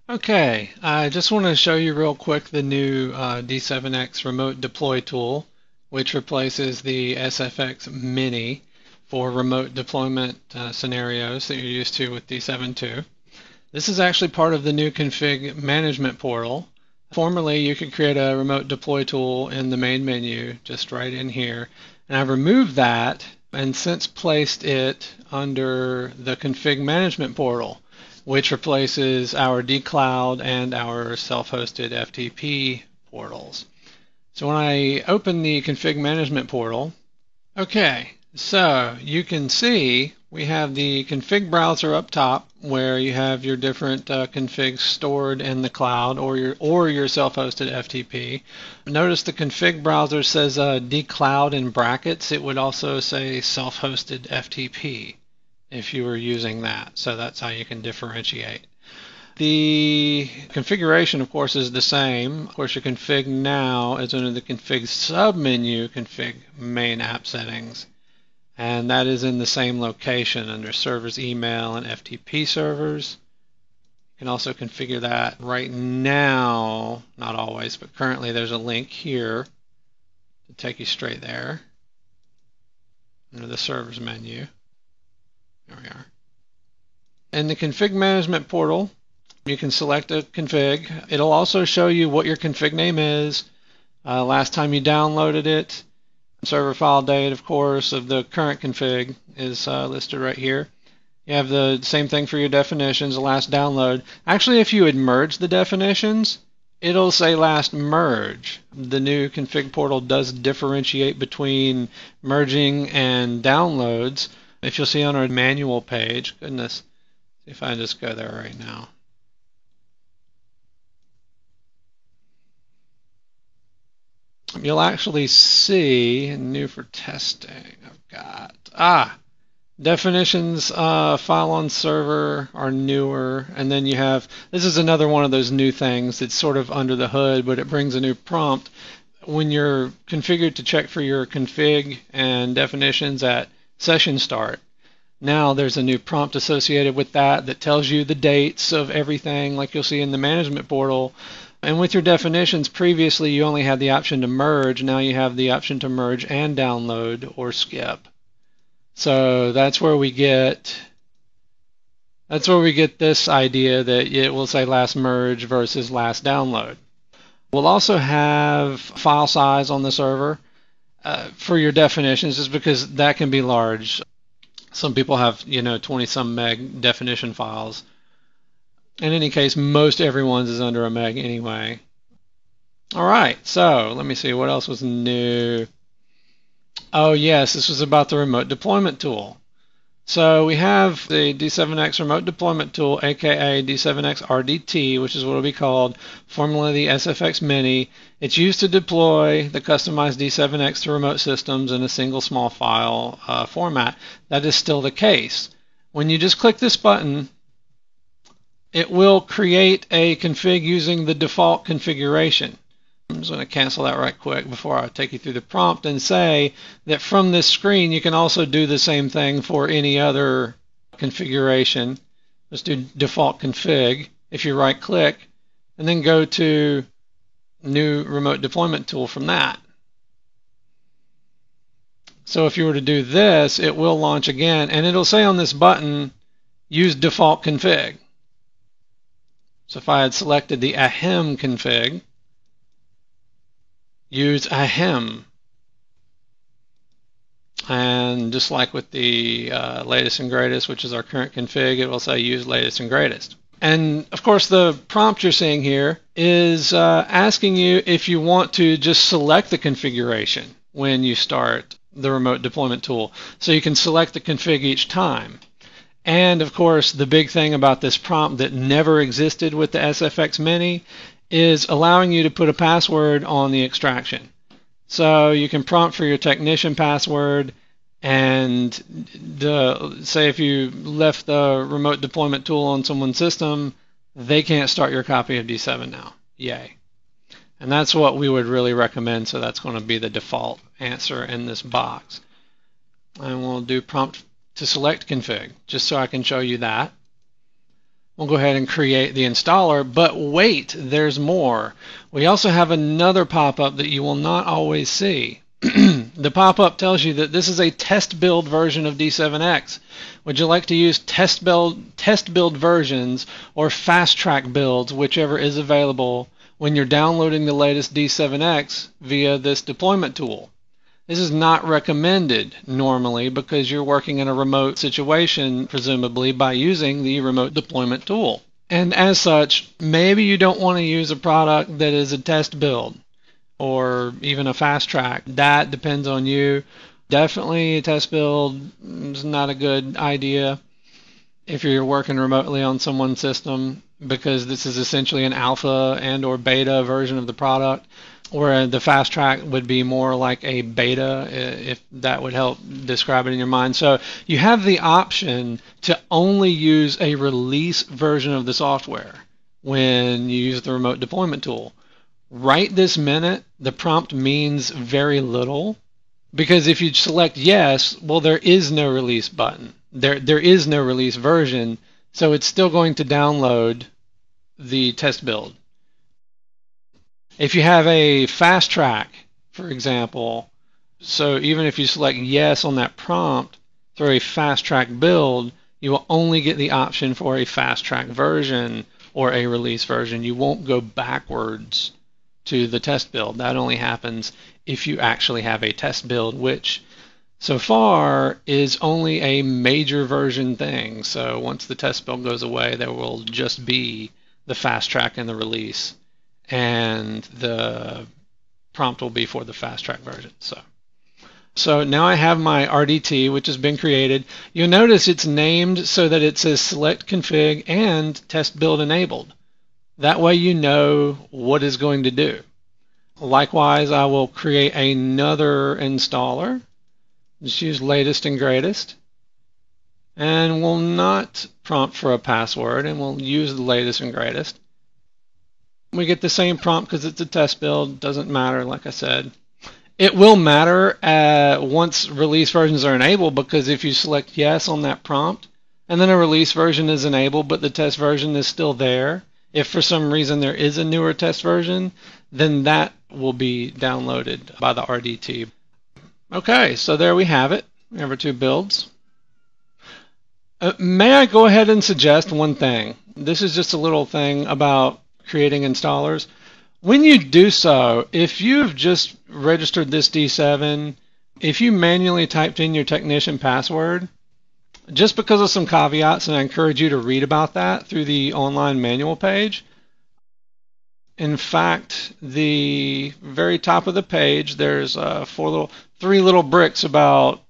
Okay, I just want to show you real quick the new D7X remote deploy tool, which replaces the SFX Mini for remote deployment scenarios that you're used to with D7.2. This is actually part of the new config management portal. Formerly, you could create a remote deploy tool in the main menu, just right in here. And I've removed that and since placed it under the config management portal, which replaces our dcloud and our self-hosted FTP portals. So when I open the config management portal, okay, so you can see we have the config browser up top where you have your different configs stored in the cloud or your self-hosted FTP. Notice the config browser says dcloud in brackets. It would also say self-hosted FTP if you were using that. So that's how you can differentiate. The configuration, of course, is the same. Of course, your config now is under the config submenu, config main app settings. And that is in the same location under servers, email, and FTP servers. You can also configure that right now, not always, but currently there's a link here to take you straight there under the servers menu. There we are. In the config management portal, you can select a config. It'll also show you what your config name is, last time you downloaded it, server file date, of course, of the current config is listed right here. You have the same thing for your definitions, the last download. Actually, if you had merged the definitions, it'll say last merge. The new config portal does differentiate between merging and downloads. If you'll see on our manual page, goodness, see if I just go there right now. You'll actually see, new for testing, I've got, definitions file on server are newer, and then you have, this is another one of those new things. It's sort of under the hood, but it brings a new prompt. When you're configured to check for your config and definitions at session start, now there's a new prompt associated with that that tells you the dates of everything like you'll see in the management portal. And with your definitions, previously you only had the option to merge. Now you have the option to merge and download or skip. So that's where we get this idea that it will say last merge versus last download. We'll also have file size on the server for your definitions, just because that can be large. Some people have 20-some meg definition files. In any case, most everyone's is under a meg anyway. All right, so let me see what else was new. Oh yes, this was about the remote deployment tool. So we have the D7X remote deployment tool, aka D7X RDT, which is what it'll be called, formerly the SFX Mini. It's used to deploy the customized D7X to remote systems in a single small file format. That is still the case. When you just click this button, it will create a config using the default configuration. I'm just going to cancel that right quick before I take you through the prompt and say that from this screen you can also do the same thing for any other configuration. Let's do default config if you right click and then go to new remote deployment tool from that. So if you were to do this, it will launch again and it'll say on this button use default config. So if I had selected the AHEM config, use AHEM. And just like with the latest and greatest, which is our current config, it will say use latest and greatest. And of course the prompt you're seeing here is asking you if you want to just select the configuration when you start the remote deployment tool. So you can select the config each time. And of course the big thing about this prompt that never existed with the SFX Mini is allowing you to put a password on the extraction. So you can prompt for your technician password, and say if you left the remote deployment tool on someone's system, they can't start your copy of D7 now. Yay. And that's what we would really recommend, so that's going to be the default answer in this box. And we'll do prompt to select config, just so I can show you that. We'll go ahead and create the installer, but wait, there's more. We also have another pop-up that you will not always see. The pop-up tells you that this is a test build version of D7X. Would you like to use test build versions or fast track builds, whichever is available, when you're downloading the latest D7X via this deployment tool? This is not recommended normally because you're working in a remote situation, presumably by using the remote deployment tool. And as such, maybe you don't want to use a product that is a test build or even a fast track. That depends on you. Definitely a test build is not a good idea if you're working remotely on someone's system, because this is essentially an alpha and or beta version of the product, where the fast track would be more like a beta, if that would help describe it in your mind. So you have the option to only use a release version of the software when you use the remote deployment tool. Right this minute, the prompt means very little, because if you select yes, well, there is no release button. There is no release version, so it's still going to download the test build. If you have a fast track, for example, so even if you select yes on that prompt through a fast track build, you will only get the option for a fast track version or a release version. You won't go backwards to the test build. That only happens if you actually have a test build, which so far is only a major version thing. So once the test build goes away, there will just be the fast track and the release, and the prompt will be for the fast track version. So now I have my RDT, which has been created. You'll notice it's named so that it says select config and test build enabled. That way you know what it's going to do. Likewise, I will create another installer. Just use latest and greatest. And we'll not prompt for a password, and we'll use the latest and greatest. We get the same prompt because it's a test build. Doesn't matter, like I said. It will matter once release versions are enabled, because if you select yes on that prompt, and then a release version is enabled, but the test version is still there, if for some reason there is a newer test version, then that will be downloaded by the RDT. Okay, so there we have it. We have our two builds. May I go ahead and suggest one thing? This is just a little thing about creating installers. When you do so, if you've just registered this D7, if you manually typed in your technician password, just because of some caveats, and I encourage you to read about that through the online manual page. In fact, the very top of the page, there's three little bricks about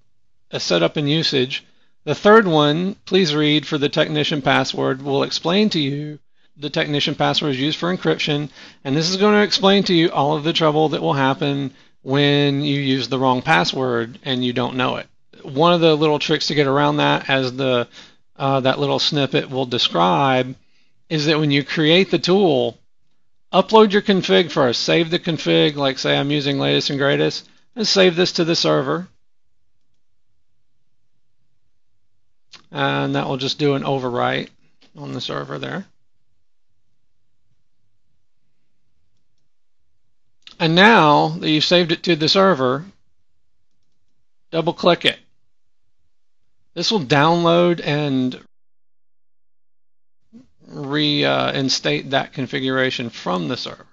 a setup and usage. The third one, please read for the technician password, will explain to you the technician password is used for encryption, and this is going to explain to you all of the trouble that will happen when you use the wrong password and you don't know it. One of the little tricks to get around that, as that little snippet will describe, is that when you create the tool, upload your config first. Save the config, like say I'm using latest and greatest, and save this to the server. And that will just do an overwrite on the server there. And now that you've saved it to the server, double click it. This will download and reinstate that configuration from the server.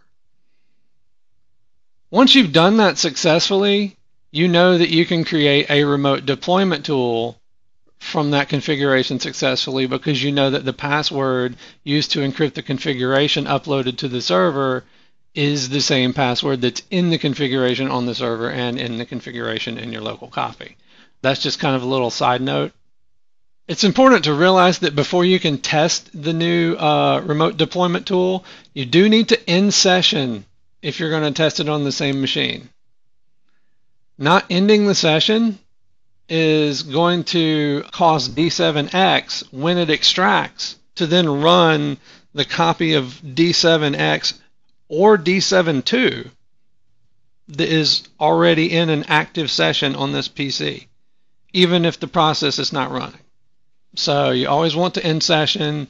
Once you've done that successfully, you know that you can create a remote deployment tool from that configuration successfully, because you know that the password used to encrypt the configuration uploaded to the server is the same password that's in the configuration on the server and in the configuration in your local copy. That's just kind of a little side note. It's important to realize that before you can test the new remote deployment tool, you do need to end session if you're going to test it on the same machine. Not ending the session is going to cause D7X, when it extracts, to then run the copy of D7X or D7.2 that is already in an active session on this PC, even if the process is not running. So you always want to end session.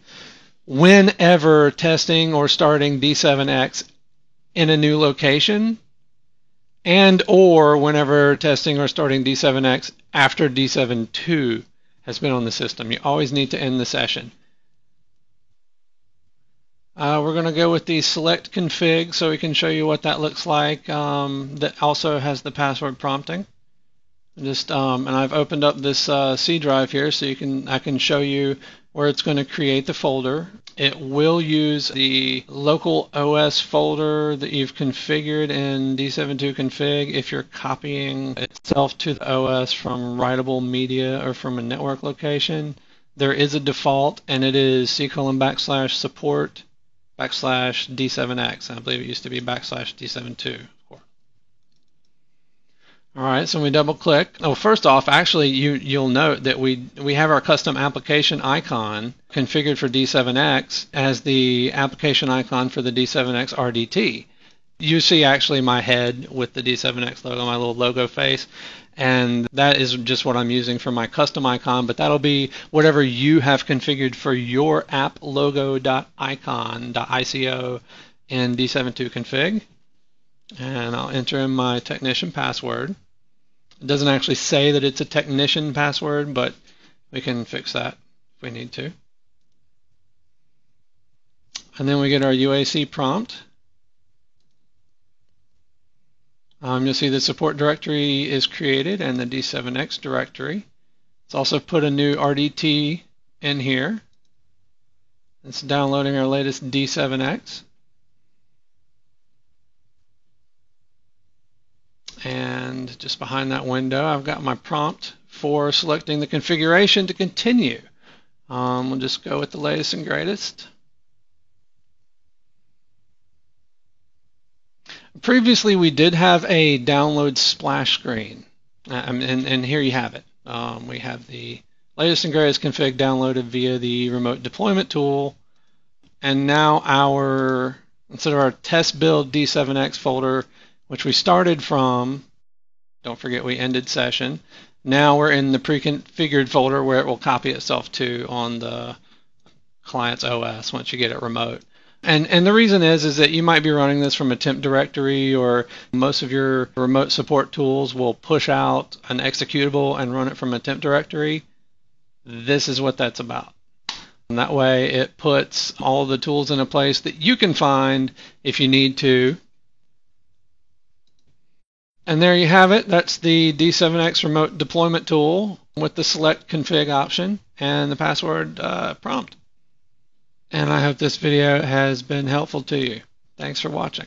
whenever testing or starting D7X in a new location, and or whenever testing or starting D7X after D7.2 has been on the system. You always need to end the session. We're going to go with the select config so we can show you what that looks like. That also has the password prompting. And I've opened up this C drive here so I can show you where it's going to create the folder. It will use the local OS folder that you've configured in D7.2 config if you're copying itself to the OS from writable media or from a network location. There is a default, and it is /support /D7X. I believe it used to be /D7.2. All right, so we double click. Oh, first off, actually, you'll note that we have our custom application icon configured for D7X as the application icon for the D7X RDT. You see actually my head with the D7X logo, my little logo face, and that is just what I'm using for my custom icon, but that'll be whatever you have configured for your app logo.icon.ico in D7.2 config. And I'll enter in my technician password. It doesn't actually say that it's a technician password, but we can fix that if we need to. And then we get our UAC prompt. You'll see the support directory is created and the D7X directory. It's also put a new RDT in here. It's downloading our latest D7X. And just behind that window, I've got my prompt for selecting the configuration to continue. We'll just go with the latest and greatest. Previously, we did have a download splash screen, and here you have it. We have the latest and greatest config downloaded via the remote deployment tool, and now instead of our test build D7X folder, which we started from, don't forget we ended session, now we're in the pre-configured folder where it will copy itself to on the client's OS once you get it remote. And the reason is that you might be running this from a temp directory, or most of your remote support tools will push out an executable and run it from a temp directory. This is what that's about. And that way it puts all the tools in a place that you can find if you need to. And there you have it. That's the D7X remote deployment tool with the select config option and the password prompt. And I hope this video has been helpful to you. Thanks for watching.